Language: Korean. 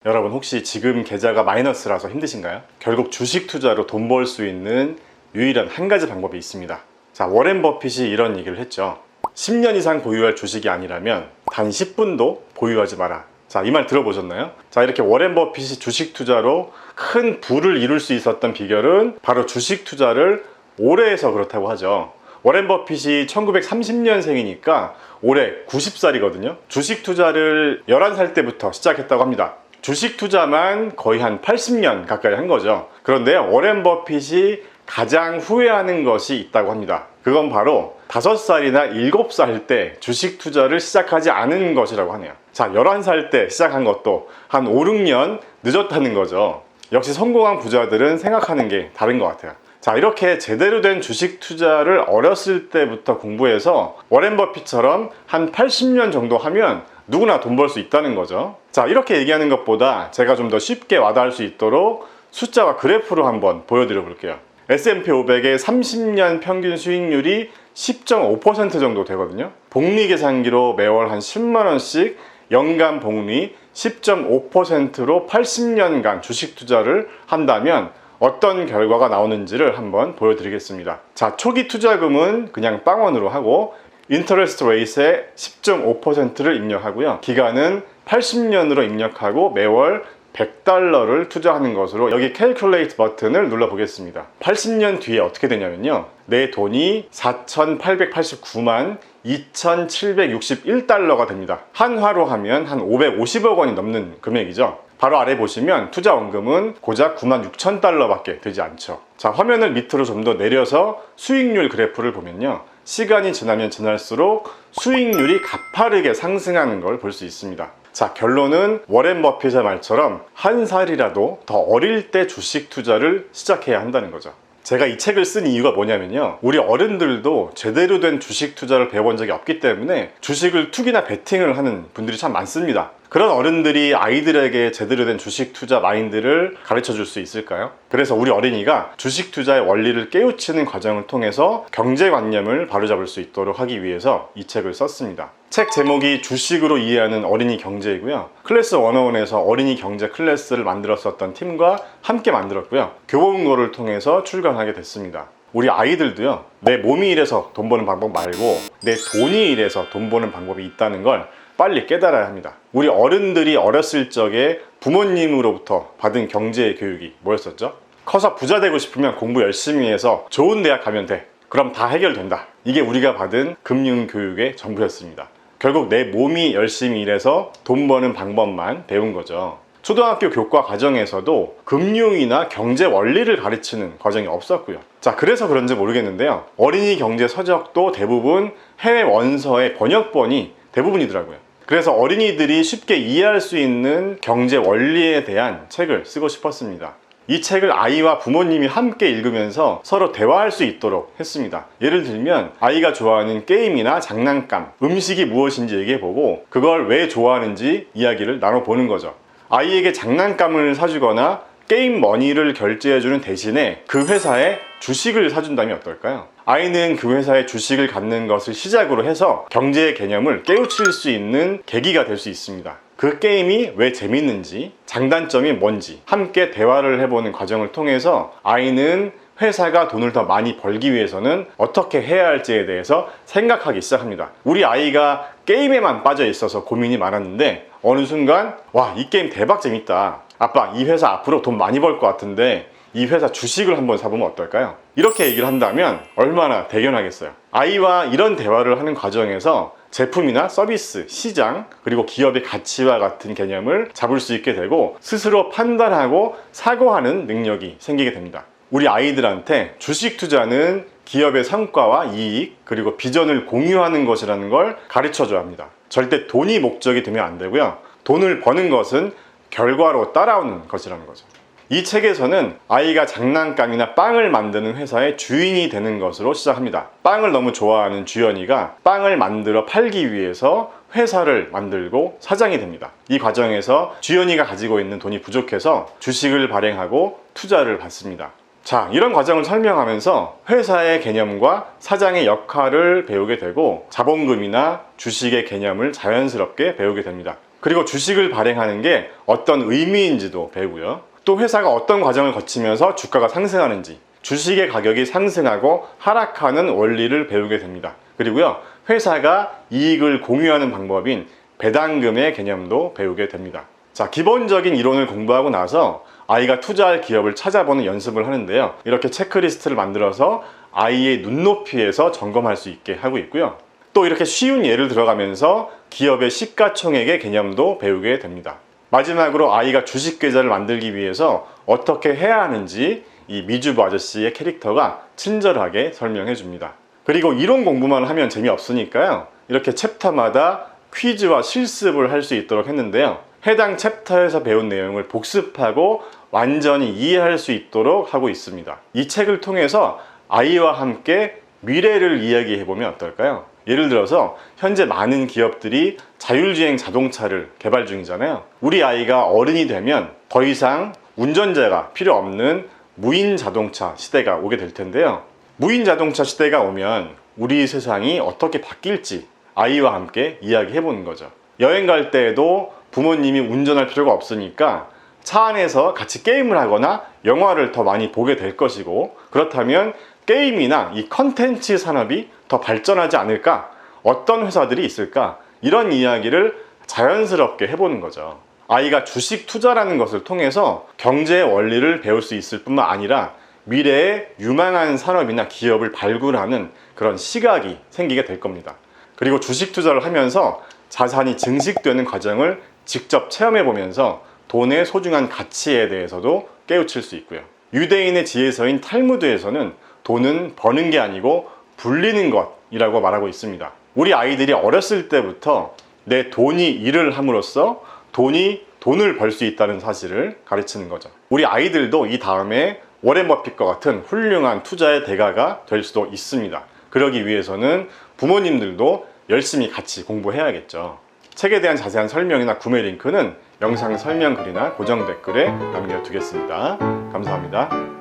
여러분 혹시 지금 계좌가 마이너스라서 힘드신가요? 결국 주식 투자로 돈 벌 수 있는 유일한 한 가지 방법이 있습니다. 자, 워렌 버핏이 이런 얘기를 했죠. 10년 이상 보유할 주식이 아니라면 단 10분도 보유하지 마라. 자, 이 말 들어보셨나요? 자, 이렇게 워렌 버핏이 주식 투자로 큰 부를 이룰 수 있었던 비결은 바로 주식 투자를 오래 해서 그렇다고 하죠. 워렌 버핏이 1930년생이니까 올해 90살이거든요. 주식 투자를 11살 때부터 시작했다고 합니다. 주식 투자만 거의 한 80년 가까이 한 거죠. 그런데 워렌 버핏이 가장 후회하는 것이 있다고 합니다. 그건 바로 5살이나 7살 때 주식 투자를 시작하지 않은 것이라고 하네요. 자, 11살 때 시작한 것도 한 5, 6년 늦었다는 거죠. 역시 성공한 부자들은 생각하는 게 다른 것 같아요. 자, 이렇게 제대로 된 주식 투자를 어렸을 때부터 공부해서 워렌 버핏처럼 한 80년 정도 하면 누구나 돈 벌 수 있다는 거죠. 자, 이렇게 얘기하는 것보다 제가 좀 더 쉽게 와닿을 수 있도록 숫자와 그래프로 한번 보여드려 볼게요. S&P 500의 30년 평균 수익률이 10.5% 정도 되거든요. 복리 계산기로 매월 한 10만원씩 연간 복리 10.5%로 80년간 주식 투자를 한다면 어떤 결과가 나오는지를 한번 보여드리겠습니다. 자, 초기 투자금은 그냥 빵원으로 하고 인터레스트 레이트에 10.5%를 입력하고요. 기간은 80년으로 입력하고 매월 $100를 투자하는 것으로 여기 캘큘레이트 버튼을 눌러 보겠습니다. 80년 뒤에 어떻게 되냐면요, 내 돈이 4,889만 2,761달러가 됩니다. 한화로 하면 한 550억 원이 넘는 금액이죠. 바로 아래 보시면 투자 원금은 고작 96,000달러 밖에 되지 않죠. 자, 화면을 밑으로 좀 더 내려서 수익률 그래프를 보면요, 시간이 지나면 지날수록 수익률이 가파르게 상승하는 걸 볼 수 있습니다. 자, 결론은 워렌 버핏의 말처럼 한 살이라도 더 어릴 때 주식 투자를 시작해야 한다는 거죠. 제가 이 책을 쓴 이유가 뭐냐면요, 우리 어른들도 제대로 된 주식 투자를 배워본 적이 없기 때문에 주식을 투기나 베팅을 하는 분들이 참 많습니다. 그런 어른들이 아이들에게 제대로 된 주식 투자 마인드를 가르쳐 줄 수 있을까요? 그래서 우리 어린이가 주식 투자의 원리를 깨우치는 과정을 통해서 경제관념을 바로잡을 수 있도록 하기 위해서 이 책을 썼습니다. 책 제목이 주식으로 이해하는 어린이 경제이고요. 클래스 101에서 어린이 경제 클래스를 만들었었던 팀과 함께 만들었고요. 교보문고를 통해서 출간하게 됐습니다. 우리 아이들도요, 내 몸이 이래서 돈 버는 방법 말고 내 돈이 이래서 돈 버는 방법이 있다는 걸 빨리 깨달아야 합니다. 우리 어른들이 어렸을 적에 부모님으로부터 받은 경제 교육이 뭐였었죠? 커서 부자 되고 싶으면 공부 열심히 해서 좋은 대학 가면 돼. 그럼 다 해결된다. 이게 우리가 받은 금융 교육의 전부였습니다. 결국 내 몸이 열심히 일해서 돈 버는 방법만 배운 거죠. 초등학교 교과 과정에서도 금융이나 경제 원리를 가르치는 과정이 없었고요. 자, 그래서 그런지 모르겠는데요, 어린이 경제 서적도 대부분 해외 원서의 번역본이 대부분이더라고요. 그래서 어린이들이 쉽게 이해할 수 있는 경제 원리에 대한 책을 쓰고 싶었습니다. 이 책을 아이와 부모님이 함께 읽으면서 서로 대화할 수 있도록 했습니다. 예를 들면 아이가 좋아하는 게임이나 장난감, 음식이 무엇인지 얘기해보고 그걸 왜 좋아하는지 이야기를 나눠보는 거죠. 아이에게 장난감을 사주거나 게임 머니를 결제해주는 대신에 그 회사에 주식을 사준다면 어떨까요? 아이는 그 회사의 주식을 갖는 것을 시작으로 해서 경제의 개념을 깨우칠 수 있는 계기가 될 수 있습니다. 그 게임이 왜 재밌는지, 장단점이 뭔지 함께 대화를 해보는 과정을 통해서 아이는 회사가 돈을 더 많이 벌기 위해서는 어떻게 해야 할지에 대해서 생각하기 시작합니다. 우리 아이가 게임에만 빠져 있어서 고민이 많았는데 어느 순간, 와, 이 게임 대박 재밌다. 아빠, 이 회사 앞으로 돈 많이 벌 것 같은데 이 회사 주식을 한번 사보면 어떨까요? 이렇게 얘기를 한다면 얼마나 대견하겠어요. 아이와 이런 대화를 하는 과정에서 제품이나 서비스, 시장, 그리고 기업의 가치와 같은 개념을 잡을 수 있게 되고 스스로 판단하고 사고하는 능력이 생기게 됩니다. 우리 아이들한테 주식 투자는 기업의 성과와 이익, 그리고 비전을 공유하는 것이라는 걸 가르쳐 줘야 합니다. 절대 돈이 목적이 되면 안 되고요, 돈을 버는 것은 결과로 따라오는 것이라는 거죠. 이 책에서는 아이가 장난감이나 빵을 만드는 회사의 주인이 되는 것으로 시작합니다. 빵을 너무 좋아하는 주연이가 빵을 만들어 팔기 위해서 회사를 만들고 사장이 됩니다. 이 과정에서 주연이가 가지고 있는 돈이 부족해서 주식을 발행하고 투자를 받습니다. 자, 이런 과정을 설명하면서 회사의 개념과 사장의 역할을 배우게 되고 자본금이나 주식의 개념을 자연스럽게 배우게 됩니다. 그리고 주식을 발행하는 게 어떤 의미인지도 배우고요. 또 회사가 어떤 과정을 거치면서 주가가 상승하는지, 주식의 가격이 상승하고 하락하는 원리를 배우게 됩니다. 그리고요, 회사가 이익을 공유하는 방법인 배당금의 개념도 배우게 됩니다. 자, 기본적인 이론을 공부하고 나서 아이가 투자할 기업을 찾아보는 연습을 하는데요. 이렇게 체크리스트를 만들어서 아이의 눈높이에서 점검할 수 있게 하고 있고요. 또 이렇게 쉬운 예를 들어가면서 기업의 시가총액의 개념도 배우게 됩니다. 마지막으로 아이가 주식 계좌를 만들기 위해서 어떻게 해야 하는지 이 미주부 아저씨의 캐릭터가 친절하게 설명해 줍니다. 그리고 이론 공부만 하면 재미없으니까요, 이렇게 챕터마다 퀴즈와 실습을 할 수 있도록 했는데요. 해당 챕터에서 배운 내용을 복습하고 완전히 이해할 수 있도록 하고 있습니다. 이 책을 통해서 아이와 함께 미래를 이야기해보면 어떨까요? 예를 들어서 현재 많은 기업들이 자율주행 자동차를 개발 중이잖아요. 우리 아이가 어른이 되면 더 이상 운전자가 필요 없는 무인 자동차 시대가 오게 될 텐데요. 무인 자동차 시대가 오면 우리 세상이 어떻게 바뀔지 아이와 함께 이야기해보는 거죠. 여행 갈 때에도 부모님이 운전할 필요가 없으니까 차 안에서 같이 게임을 하거나 영화를 더 많이 보게 될 것이고, 그렇다면 게임이나 이 컨텐츠 산업이 더 발전하지 않을까? 어떤 회사들이 있을까? 이런 이야기를 자연스럽게 해보는 거죠. 아이가 주식 투자라는 것을 통해서 경제의 원리를 배울 수 있을 뿐만 아니라 미래의 유망한 산업이나 기업을 발굴하는 그런 시각이 생기게 될 겁니다. 그리고 주식 투자를 하면서 자산이 증식되는 과정을 직접 체험해 보면서 돈의 소중한 가치에 대해서도 깨우칠 수 있고요. 유대인의 지혜서인 탈무드에서는 돈은 버는 게 아니고 불리는 것이라고 말하고 있습니다. 우리 아이들이 어렸을 때부터 내 돈이 일을 함으로써 돈을 벌 수 있다는 사실을 가르치는 거죠. 우리 아이들도 이 다음에 워렌 버핏과 같은 훌륭한 투자의 대가가 될 수도 있습니다. 그러기 위해서는 부모님들도 열심히 같이 공부해야겠죠. 책에 대한 자세한 설명이나 구매 링크는 영상 설명 글이나 고정 댓글에 남겨두겠습니다. 감사합니다.